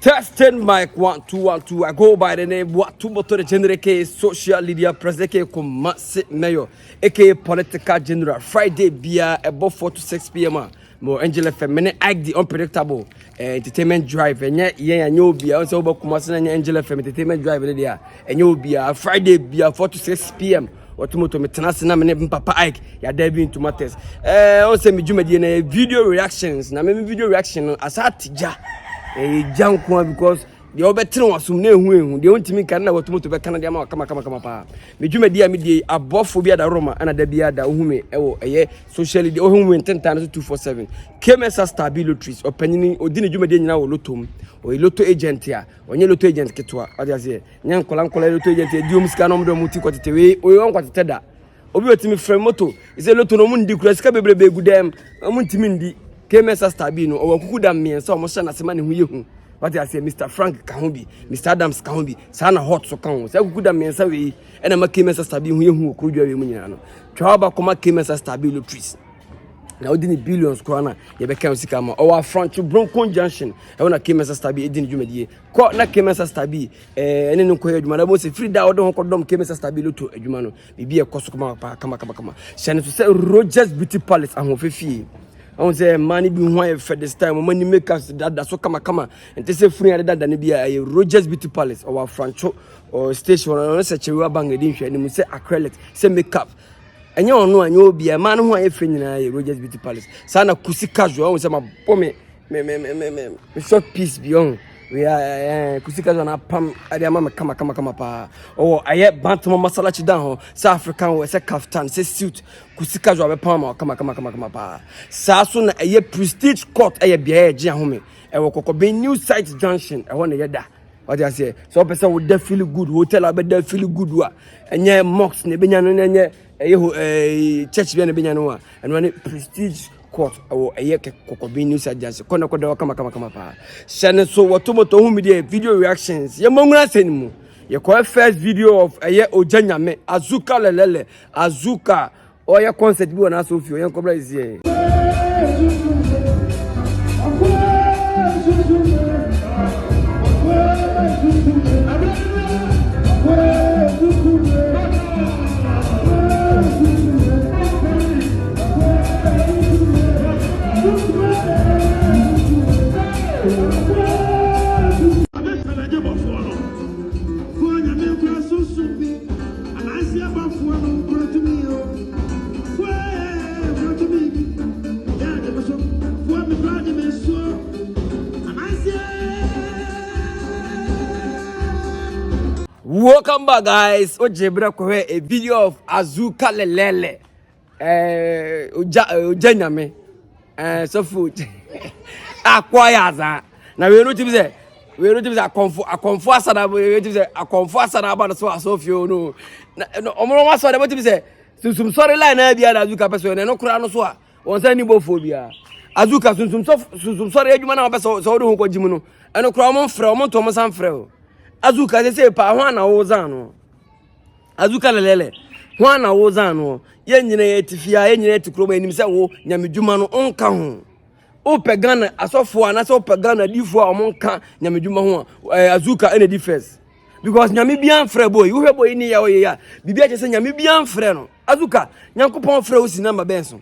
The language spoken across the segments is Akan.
Testing mic 1 2 1 2. I go by the name what two motor general K social media president Kumasi Mayor, aka political general. Friday beer above 4 to 6 p.m. More Angela Feminine act the unpredictable entertainment drive. And yeah, you'll be also about Kumasi and Angela Fem entertainment drive there. And you'll be Friday beer 4 to 6 p.m. Otumoto metenase na me papa Ike ya da bi into matters on say me dwumadi na video reactions na me video reaction asatija jankwa because the obetre wasum na ehu de ontimi kan na otumoto be kan de ma kama pa me dwumadi a me die abofo bi da roma na da bia da ohume ewo eye socially de ohume ntentan 247 KMS stabilo trees opanyini odini dwumadi nyina wo lotom o loto agent ya onye loto agent ketwa odi ase nya nkola loto agent e diom sika no mdo muti kwatete we o yon kwatete da obi otimi frame moto ise loto no mu ndi kura sika bebrebe gudem mu ntimi ndi KMS stabilo o wakuku da miensa o mo hye na sema ne hu yehu odi ase Mr Frank Kahombi Mr Adams Kahombi sana hot so kan se wakuku da miensa we e na ma KMS stabilo hu yehu okrodwa we mu nyina no twaba koma KMS stabilo trees na odini billions krona ye be kan sika ma o front to Bronco Junction e wona KMS Stabi edini dwumadie ko na KMS Stabi ene no koye dwuma na mo se free da odo ho kodom KMS Stabi loto adwuma no bibi e koso kama kama shane to say Rogers Beauty Palace ahofefie on say mani bi ho e for this time mani make us that so kama ente se free ada da ne bia Rogers Beauty Palace o front or station on se chewa bang edin hwe ni mu se acrylic se makeup enye onu anya obi e ma no ho ayefe nyina ye Rogers Beauty Palace sana kusi casual on say ma me short piece beyond we are kusi casual na pam ade ma kama pa o aye bantam masala chi dan ho South African we say kaftan say suit kusi casual be pam ma kama pa sa so na aye prestige court aye bia ye je ahome e wo kokko new site junction e ho na ye da what I say so person would feel good hotel abeda feel good wa enye mox ne benya no enye church bi na benya no wa and one prestige court or eye kokobi news agency kona koda kama pa shane so wotomoto hu media video reactions ye mongura senimu ye ko first video of eye ojanyame azuka lelele azuka oya concert bi wona so fi oyen kobra izie Welcome back, guys. Ojebra ko a video of Azuka lelele. Ojanyame. So food. Acquire that. Now we know to say akonfo asada we to say akonfo asada about so fio no. No omo wa so dey say sum sorry line na bia da Azuka person no kura no so a won say ni bofobia. Azuka sum sorry adwuma na person so do ho kwajimu no. Eno kura omo frɛ omo to omo san frɛ o. Azuka say pa ho na wo zan Azuka lelele ho na wo zan no ye nyina ye tifia ye nyina tikroma enim se wo nyamedwuma no onka ho o pegana asofo ana se o pegana difo a omonka nyamedwuma ho Azuka ene di first because nyame bia mfrɛ boy wo hwe boy ni ya oye ya bibia che se nyame bia mfrɛ no Azuka nyankopon frɛ wo si number benso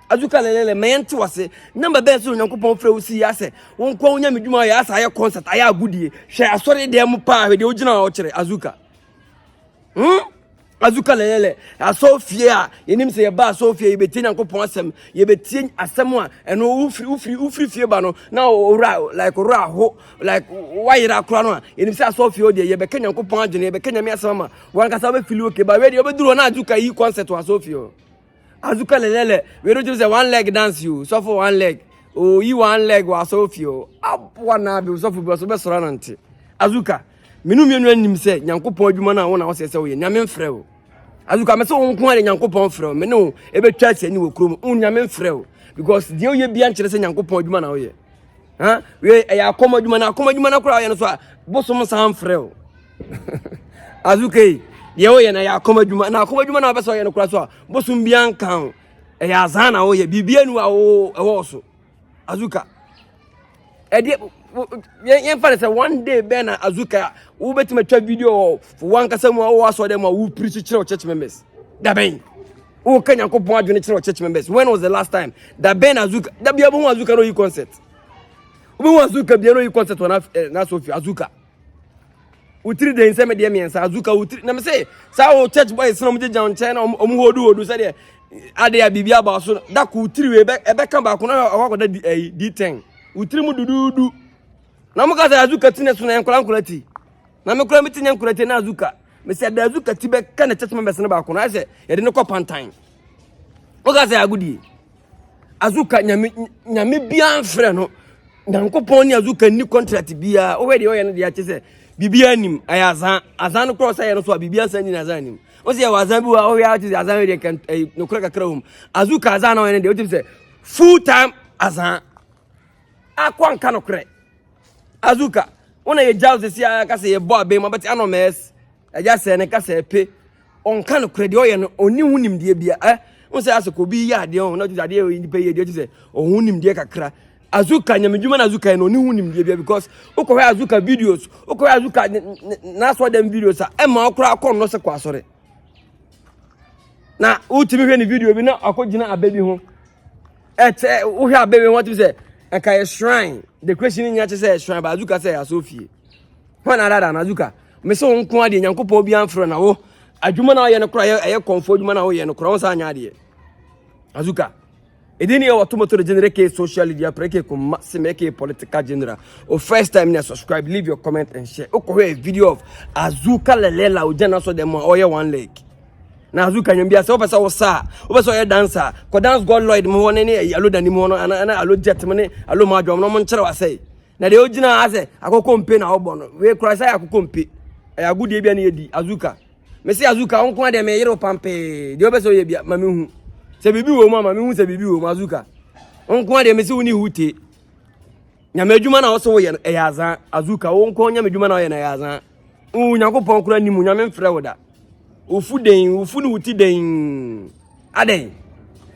Azuka lelele mente wase number ben so nyankopon frɛ wo si ya se won kwa wonya medwuma ya asa ya concert aya agudie hwe asɔre de mu pa hwe de ogina wo kyere Azuka Azuka lelele asofie a yenim se ye ba asofie ye betie nyankopon asem ye betie asem a eno ufri fie ba no na ora like ora ho like wayira kura no a yenim se asofie o de ye beka nyankopon adwene ye beka nyame asem ma wan kasa be fili oke ba we de obeduro na Azuka yi concert wa asofie Azuka lelele we don't just say one leg dance you so for one leg oh you one leg was so few up one na be so for so be sora nante Azuka menu anim se nyankopon adwuma na wona wo se we nyame mfrɛ o Azuka me se won ko ale nyankopon mfrɛ o me no e be twa se ni wo krom nyame mfrɛ o because de oye bia nkere se nyankopon adwuma na wo ye ha we e ya akoma adwuma na kora wo ye no so a bosom san mfrɛ o Azuka ye oye na ya akoma dwuma na obeso ye no kura so a bosum bia nkan e ya azan na oye bibia nu a wo so Azuka e de yen fa say one day be na Azuka wo betima twa video for one kasa mu wo aso dem wo preach chire church members da ben wo kanya kopon adwene chire church members. When was the last time that Ben Azuka da bia bo Azuka no yi concert wo Azuka bia no yi concert na Sophie Azuka utiri de nseme de miensa Azuka utiri na me say sa wo church boys no mo je jan chen omu hodu say de ade ya bibia ba so da ku utiri we ebe kan ba ko na akoda D10 utiri mu dududu na mo ka say Azuka tine so na enkola ti na me kura meti enkola ti na Azuka me say da Azuka ti be kan church members na ba ko na say ye de ne ko pantan o ka say agudi Azuka nyame bia mfre no nyankopon ni Azuka ni contract bia o we de o ye no de ya che say bibia nim ayazan azan no cross aye no so bibia san ni azan nim o se wazan bi wa o ya ti azan we de kan no kura kakra hum Azuka azan na we de o ti say full time azan akwan kan no kure Azuka una ye jaws se ya ka se ye bo abe ma but anomes eja se ne ka se pe on kan no kure de o ye no oni hunim de bia o se asoko bi ya de on no ti ade e ni pe ye de o ti say o hunim de kakra Azuka nyamedwuma na Azuka no ni hunim de bia because ukọ Azuka videos ukọ Azuka na so dem videos a ma okra akọ no se kwa asore na utimi hwe ni video bi na akogina ababi ho uhwe ababi ho ti say aka shrine the question nya che say shrine ba Azuka say asofie wana dada na Azuka me se wonko ade nyankopɔ bi amfro na wo adwuma na ye no kra ye konfo adwuma na wo ye no kra won sa anya ade Azuka edini ya watu moto generate ke social media preke ko make political general o first time na subscribe leave your comment and share o ko a video of Azuka lelela o jana so dem o ye one leg na Azuka nyambia se o pesa o sa o pesa o ye dancer ko dance god lloyd mo won ne alo dani mo no ana alo jet mo ne alo ma dwom no mo nkyere wasai na de o gina ase akoko mpe na obo no we kura sai akoko mpe ya gudi bia na yedi Azuka me se Azuka on ko de me yero pampe de o pesa o ye bia ma me hu se bibi wo mama me hu se bibi wo Azuka onko ade me se woni hute nyamedwuma na wo so wo ye yazan Azuka onko nyamedwuma na wo ye na yazan nyankopon kura nimu nyame mfrɛ wo da ofu ni wuti den aden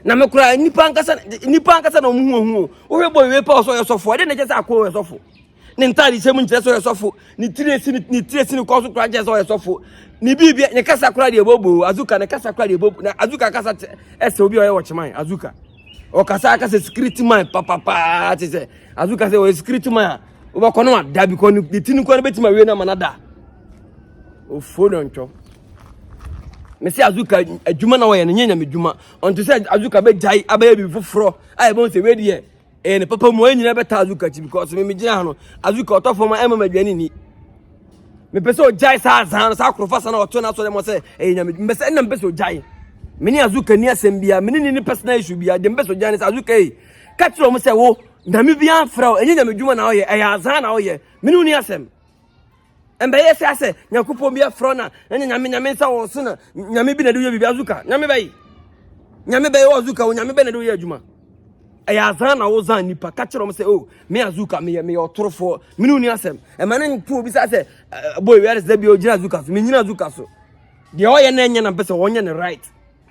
na me kura nipa ankasa na omu wo hwe boy we pa so ye sofo ade na je sa akọ ye sofo ni ntari se mu nkyere so ye sofo ni tiresi ni ko so kura je so ye sofo ni bibia ne kasa kura de bobo Azuka ne kasa kura de bobo na Azuka kasa ese obi o ye watchman Azuka o kasa security man papa ti se Azuka se o security man o ba kono ada bi ko ni tinu ko betima we na manada o fo ncho me se Azuka adwuma na wo ye no nyanya medwuma on to say Azuka be jai abaye bi foforo ai bon se we de ne papa mo anyina beta Azuka ti because me gina no Azuka otofo ma ema madwani ni me pese o jai sa zan sa krofasa na oto na so dem say nyame me se na me pese o jai me ni Azuka ni asem bia me ni personal issue bia dem pese o jai sa Azuka ka tiro mo say wo na me bia fra nyanya medwuma na wo ye azan na wo ye me ni asem embe yesi ase nyakupo bia fra na nyame sa wo so na nyame bi na do ye bibia Azuka nyame bai wo Azuka wo nyame bai na do ye adwuma azan na wo zan nipa ka kire mo say oh me Azuka me otorofo me ni asem e ma ne ntu obi sa say boy where is the bi o jina Azuka so me nyina Azuka so de o ye na enya na pese wo nya ne right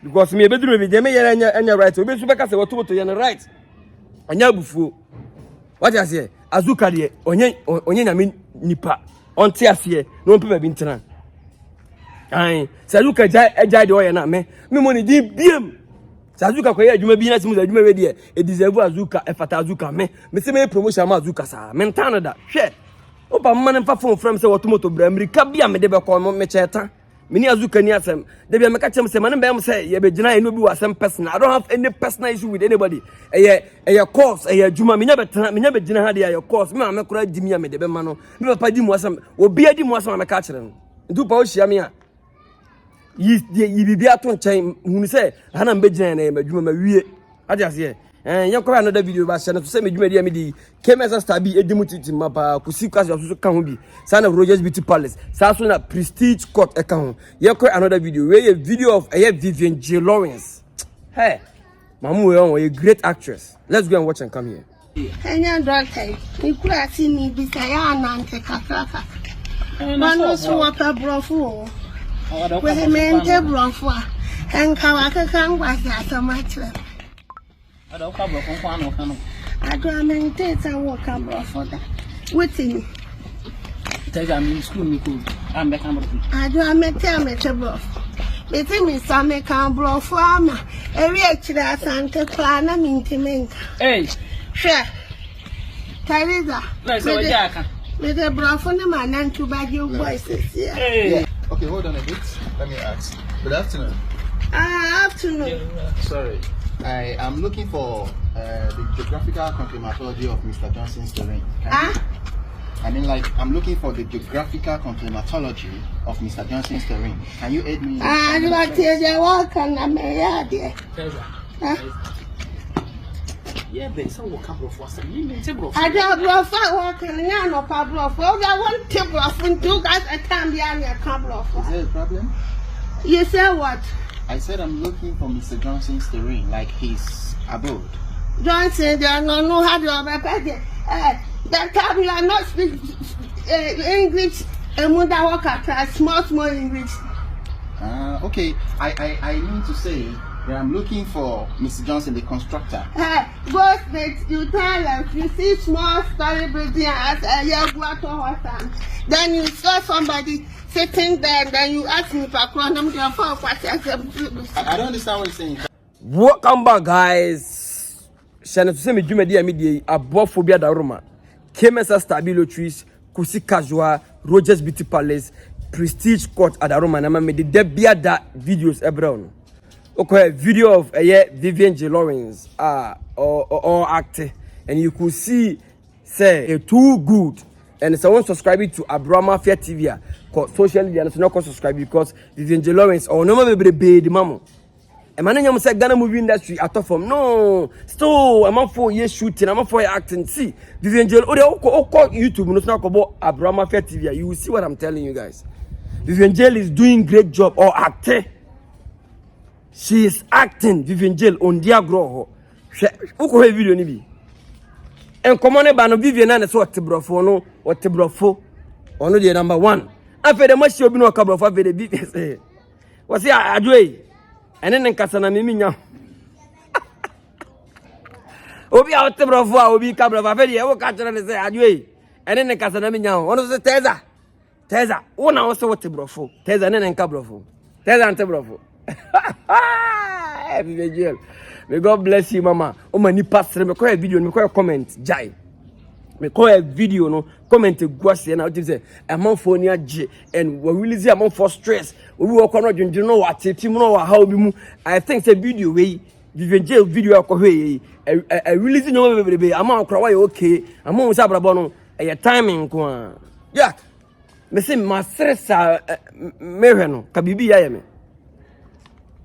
because me beduru me de me ye enya right obi so be ka say wo to ye ne right anya bufuo what you say Azuka de onye nyame nipa onti ase no mpe bi ntena ai say Azuka jai de o ye na me mo ni di biem Azuka ko ye adwuma bi na simu adwuma we de e deserve Azuka e fata Azuka me se me promotion ma Azuka sa me ntana da hwe o ba mma ne mfa phone from se wotomoto bra America bia me de be ko me cheta me ni Azuka ni asem de bia me ka chem se man be am se ye be gina eno bi wasem person I don't have any personal issue with anybody e course e adwuma me nya be gina ha de e course me ma me kura di me me de be ma no me papa di mu asem obi adi mu asem ma me ka kire no ndu pa o hia me a yi bibia to nchen hunu se hana mbe gina na madwuma ma wie aja se yakwa another video ba share na to se madwuma dia me di KMS star bi edimu titi mapa kusi kwase so ka ho bi sana Rogers Beauty Palace sa so na Prestige Court e ka ho yakwa another video we a video of Vivian J Lawrence hey mamu we a great actress let's go and watch and come here enya doctor ikura si ni bi sa ya nante kakaka manu so waka brofo we mente brofo enka waka kan kwase atamatre ada ka brofo kwa no kanu ada mente ta wo ka brofo da Waiting. Tell me in school, Nico. I'm back. I do a meter bluff. They tell me some make a bluff farmer. Every extra Santa Clara mean. Hey, sure. Teresa. Let's go, Jack. With a bluff on the man and two bag your voices. Hey. Okay, hold on a bit. Let me ask. Good afternoon. Afternoon. Sorry. I am looking for the geographical complementology of Mr. Johnson's terrain. I'm looking for the geographical complementology of Mr. Johnson's terrain. Can you aid me? You are the walk and I'm a dear. Yeah, but some will come for us. You mean table. I don't bluff walk and no Pablo. I want table of and 2 guys at time behind your couple. Is there a problem? You say what? I said I'm looking for Mr. Johnson's terrain, like his abode. Johnson, they don't know how to obey. That time you are not speak English and when I walk at small English. Okay. I mean to say that I'm looking for Mr. Johnson, the constructor. Go straight, you tell them, you see small story building as a young water. Then you saw somebody sitting there, and then you ask me for a crown. I don't understand what you're saying. Welcome back, guys. Shana to say me Juma dia media abophobia da Roma. Kemesa Stabilo Trees, Kusi Casual, Rogers Beauty Palace, Prestige Court at Roma. Na me de debia da videos ebron. Okay, video of Vivian J. Lawrence or acting, and you could see say too good. And someone subscribing to Abraham Fair TV, social media, and not subscribe because Vivian J. Lawrence or no more be the mamo. A man in say Ghana movie industry at all from no. Still, I'm up for years shooting, I'm up for acting. See, Vivian J. YouTube, no snack about Abraham Fair TV. You will see what I'm telling you guys. Vivian J. is doing great job or acting. She is acting Vivian J. on Diagro. Who have video ni and common by no Vivian and so Tibrofo no or Tibrofo or no the number 1. After the much you be no couple of the Vivian. Was here I do and then Casana Mimina. Obi out Tibrofo, Obi Cabra Vavedi, I will catch her and say Adway. And then Casana Mina, one of the Teza, one also what Tibrofo, Teza and Cabrofo, Teza and Tibrofo. May God bless you, Mama. Oh, my new pastor, me call a video, me call a comment, Jai. Me call a video, no comment to Guasi, and I'll just say, I'm on for near J, and we will see I'm on for stress. We walk on, you know what, you know how we move. I think the video way, Vivian J video, I really know baby. I'm on cry, okay. I'm on Sabrabono, a timing, yeah. Me say, my stress, Merano, Kabibi, I am.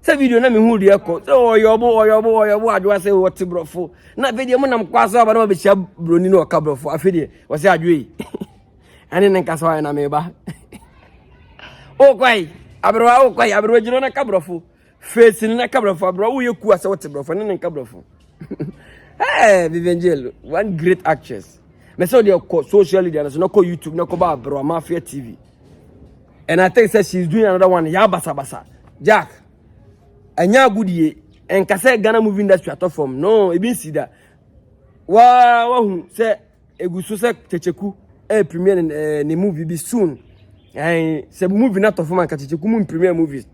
Video na me hu de ko oyobo adwa say what brofo na video mo nam kwaso aba na be chia broni no ka brofo afede wo say adwe ane ne nka so na me ba o kwai abro jiro na ka brofo face ni na ka brofo abro wo yeku ase what brofo ne nka brofo hey Vivian J, one great actress me say de ko social media so no ko YouTube no ko ba bro Mafia TV, and I think say she's doing another one ya basa Jack. Anya goodie and kase Ghana movie industry at all from no e bin see that wa hu say eguso say Checheku premiere ne movie be soon and say movie not of man Checheku mu premiere movies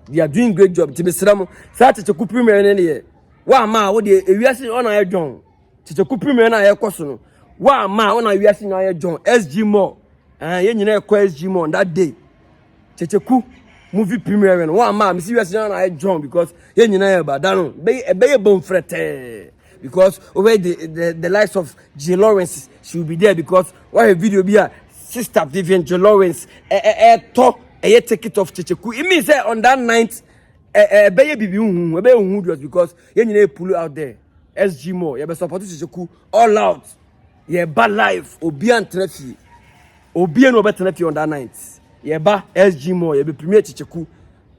they are doing great job to be sram say Checheku premiere ne ye wa ma wo de ewiase on na John Checheku premiere na ye koso no wa ma on na ewiase na ye John SG More ye nyina e ko SG More that day Checheku movie premiere no one man me see we na John because ye nyina e bada no be bon frete because over the likes of J. Lawrence she will be there because what a video be a sister Vivian J. Lawrence take it off Checheku it means on that night be bibi hu be hu because ye nyina pull out there SG More ye be support Checheku all out ye bad life obi antrefi obi no better on that night. Yeba SG More yebe premier Checheku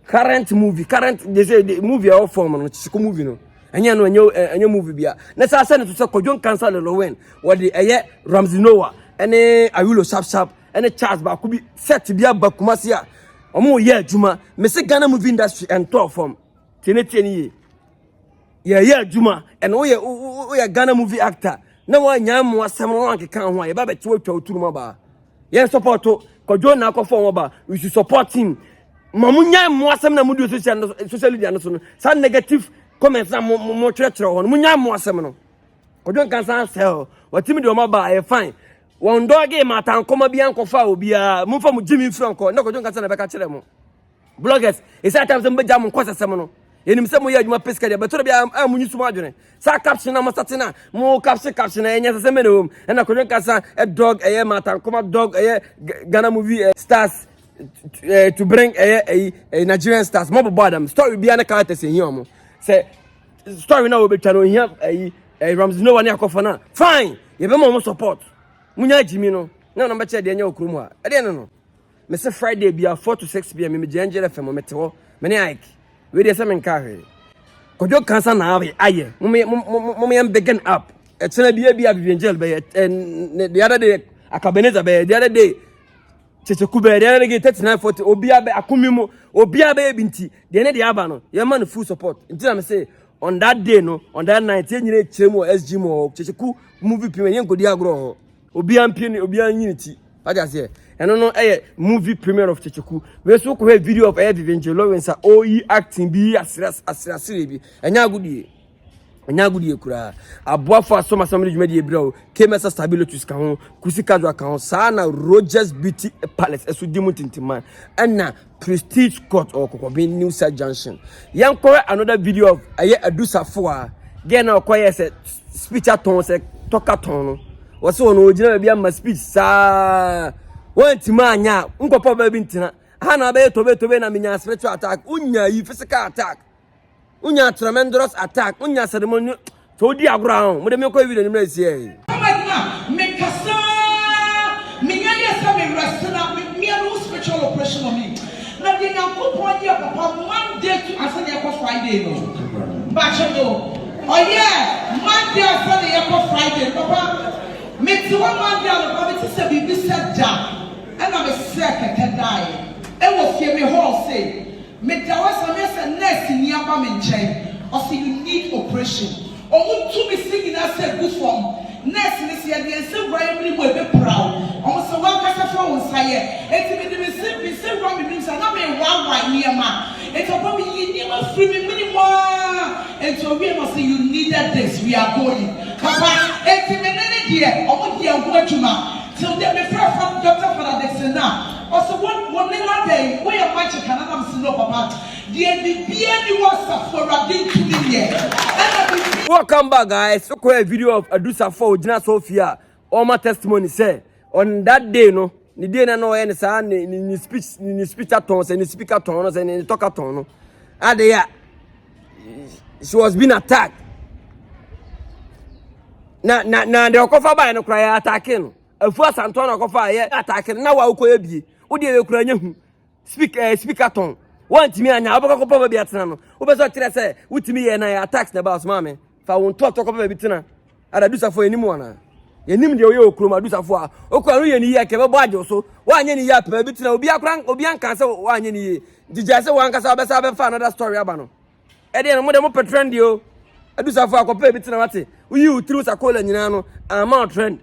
current they say the movie all form no Checheku movie no anya no anya movie bia na sa say to say kodjon cancer le lowen what the Ramsey Noah ene Awilo sharp ene Charles ba ko bi set bia ba kumasi a omo ye adwuma me say Ghana movie industry and top form tenetieni ye adwuma and we Ghana movie actor na wa nyamu asem no anke kan ho ye ba beti watwa oturu ba yen support kojo na akofo ba we should support him mamunya mu asem na mudu social media no so no sa negative comments na mo twetwere ho no munya mu asem no kojo kan san sell watimi de o ma ba e fine won doge mata nkoma bia nkofa obia mumfa mu Jimmy Franco na kojo kan san na beka kire mo bloggers is that time some jam nkosa sem no enim se mo ye adwuma pesca de betoro bia amunyi suma adwene sa caption na masatena mo caption enya se me no na kojo kan san a dog eye mata nkoma dog eye Ghana movie stars to bring a Nigerian stars more about them story bia na characters in here mo say story na we be twa no here Ramsey no one akofa na fine ye be mo support munya Jimmy no na be che de nya okuru mu a e de no me say Friday bia 4 to 6 pm me Angela FM me te ho me ne Ike we dey say me nka hwe kojo kansa na aye mo yam begin up e tena bia Angel be the other day akabeneza be the other day cheche kube the other day 3940 obia be akumi mu obia be binti de ne de aba no ye man full support until me say on that day no on that night ye nyire chemu SG mo cheche ku movie pime ye nkodi agro ho obia mpie obia nyiniti aja say eno no movie premiere of checheku we so ko video of Angel Lawrence oyi acting bi asira bi enya agudie kura aboafo asoma samle dwuma die bra kemesa stability ka ho kusika dwa ka ho sana Rogers Beauty Palace esudi tintima na Prestige Court okokobi New South Junction yanko another video of adusafo a ge na okoye se speech aton se tokaton no wo se ono ogina bia ma speech sa wantima anya nkopo ba bi ntina ha na ba tobe na menya spiritual attack unya yi physical attack unya tremendous attack unya ceremony to di agro mo de me ko video ni me sie me kasa me nya yesa me resna me no spiritual operation on me na de nyankopon dia papa Monday to asane ko Friday no ba che no oh yeah Monday asane ko Friday papa me ti wa Monday no papa ti se bibi se da ana me se keke dai e wo fie me hall say me da wa some say nurse ni aba me nchen o say you need operation o mu to me sing na say good form nurse ni say dey say why me mo be proud o say wa kasa for won saye eti me say wrong me say na me wa ni ma eti o me yi ni ma free me mo eti o we must say you needed this we are going papa eti me ne die o mo die go atuma till they me from Dr. Father now. Also, one day, we are matching Canada, no papa. The NBA was for a day to the year. Welcome back, guys. So, a video of Adusafo, Jina Sophia. All my testimony say on that day, no, the day na no any say ni speech tones and speaker tones and talker tone. And she was being attacked. Na the okofa ba no cry attacking. Afu Santana okofa ye attacking. Na wa ukoye bi. Odi e kura nya hu. Speaker tone. Want me anya aboko papa bi atena no. Wo be so kire say wutimi ye na attacks na ba so mama. Fa won to papa bi tena. Ada Dusafo enimu ana. Yenim de oye okroma Dusafo a. Okwa no ye ni ye ke be bo ajo so. Wa anya ni ye papa bi tena obi akran obi anka say wa anya ni ye. Dija say wa anka say be fa another story aba no. E de no mo de mo petrend o. Adusafo akopa bi tena wate. Uyi utru sakola nyina no ama trend.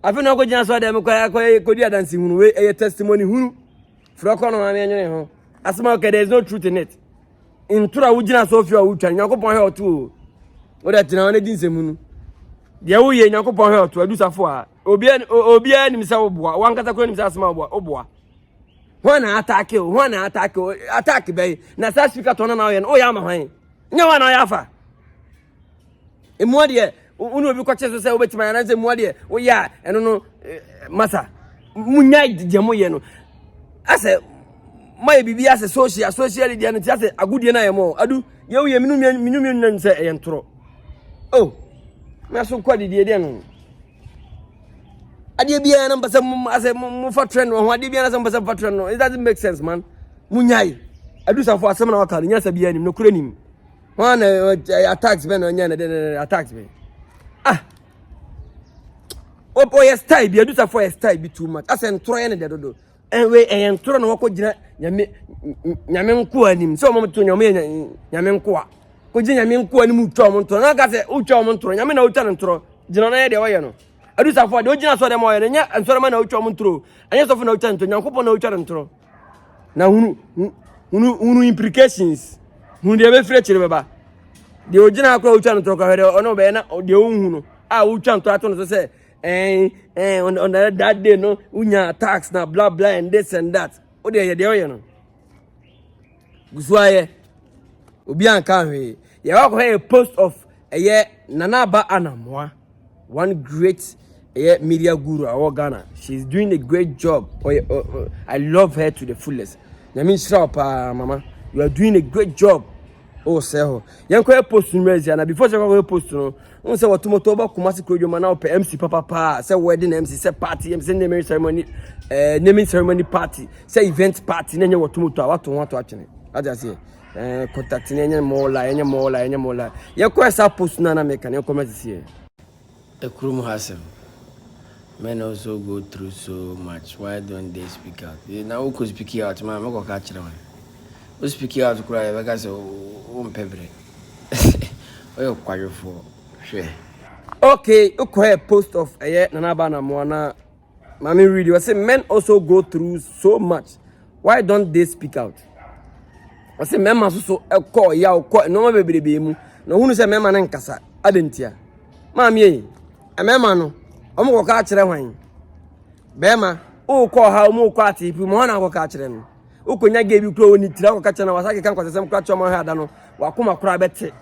Afi no ko jina so de me ko di adansi hunu we testimony hunu. Froko no ma me nyene ho. Asema okay there is no truth in it. Intura wujina Sophia wutwa Nyankopon he oto. O da tina wona din semunu. De wo ye Nyankopon he oto Adusafo a obi ani misa wo boa. Wankata ko ni misa asema wo boa. Wana attack be na sa speaker to na ye no ya ma hwan. Nya wana ya fa. Emuade unu obi kwache so say obetima na say emuade wo ya eno no masa munya de mo ye no ase my bibi ase social dia no ti ase agudie na ye mo adu ye wo ye minum nnan say ye ntoro oh me so kwadi de no ade bia na mbasa ase mu fa trend ho ade bia na mbasa fa trend no it doesn't make sense man munyai Adusafo asem na wakale nya sabia nim no kura nim one attacks ben onya na attacks me opo yes style bi Adusafo yes style bi too much asen tro ye ne de dodo enwe en tro na wako gina nyame nko anim so mo to nyame nko a ko gina nyame nko anim utwa mo ntro na ka se utwa mo ntro nyame na utwa ntro Jina na ye de woyɛ no. Adu safo de ogina so de mo ye nya nsoro ma na otwa mo ntro. Anya sofo na otwa ntro, Nyankopɔn na otwa ntro. Na hunu implications. Hunu de be frɛ kyere beba. De ogina akwa otwa ntro ka hwede ono be na de ohunu no. A otwa ntro ato no so say on that day no unya tax na blah blah and this and that. O de ye no. Gusuaye obi anka hwe. Ye wa ko a post of Anamoah, one great media guru our Ghana. She's doing a great job. I love her to the fullest. I mean, stop, mama. You are doing a great job. Oh, sir. You can post in and before you post, no, say what tomorrow Kumasi Kojo Mana MC Papa, say wedding MC, say party, MC naming ceremony party, say event party, then you want to actually. I just say. Contacting any more lie. Your question post nana make an comment here. The crew has him. Men also go through so much. Why don't they speak out? Now who could speak out, man? I'm going to catch them. Who speak out to cry? Because oh, pepper. Oh, quite for sure. Okay, okay. Post of Anamoah. Mami read you. I say men also go through so much. Why don't they speak out? I say memma so call ya call no bebrebe mu na hunu say memma na nkasa adentia maami e memma no omo ko ka kire hwan bema o call ha omo ko atipi mo na ko ka kire no o konya ge bi kro oni tira ko ka kire na wasake kan kwasesem kra choma ha da no wakoma kra bete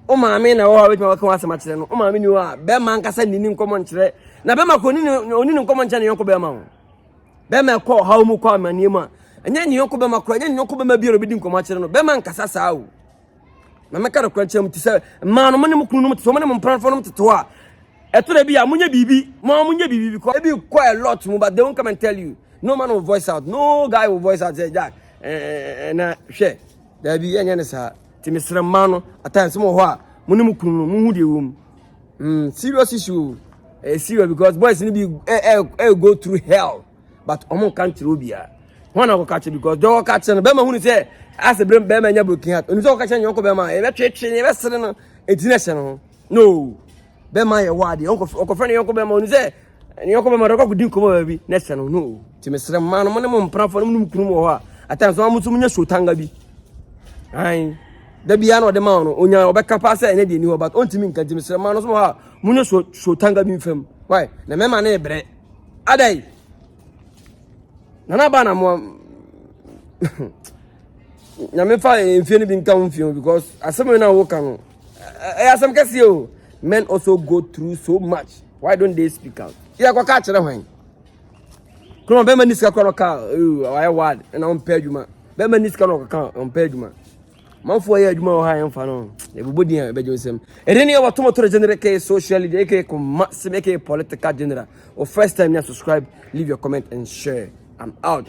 o maami na wo ha wetima waka wasema kire no o maami ni wa bema nkasa nini nkomo nkire na bema ko oni nkomo nkire ne yonko bema ho bema call ha omo ko amani ma anya ni yonko be makura anya ni yonko be mabiero be di nkoma kire no be man kasa saa o na meka do kwanche mu ti se ma no mo ne mu kunu no mu ti so mo ne mu mpranfo no mu teto a eto da bi ya munye bibi ko e bi ko a lot mu but they won't come and tell you no man will voice out no guy will voice out say Jack na hwe da bi anya ne sa ti mesre ma no atan se mo ho a mo ne mu kunu no mu hu de wo serious issue serious because boys ni be go through hell but omo can't obia one of catch because do catch no be ma hunu say as a brain be ma nya broken heart onu so catch nyonko be ma e be twetwe e be sere no etinese no be ma ye wade onko friend nyonko be ma onu say nyonko be ma do ko din komo ba bi nese no ti mesere ma no mo ne mo mpranfo no mu kunu mo ho a atan so amusu munya shotanga bi ai da bia no de ma no onya obeka pa say ne de ni ho but ontimi nka ti mesere ma no so mo ha munya shotanga bi mfam why na me ma na e bre adai Nana Anamoah nyame fa enfie ni bi nka mfie because asem na wo kan asem kase o men also go through so much why don't they speak out ya kwa ka kire hwan kuma be man niska kwa no ka why word na on page ma be man niska no ka on page ma manfo ya adwuma wo ha yemfa no e bobodi a be jonsem edeni e wato motor general ke social media ke ko political general or first time you subscribe leave your comment and share. I'm out.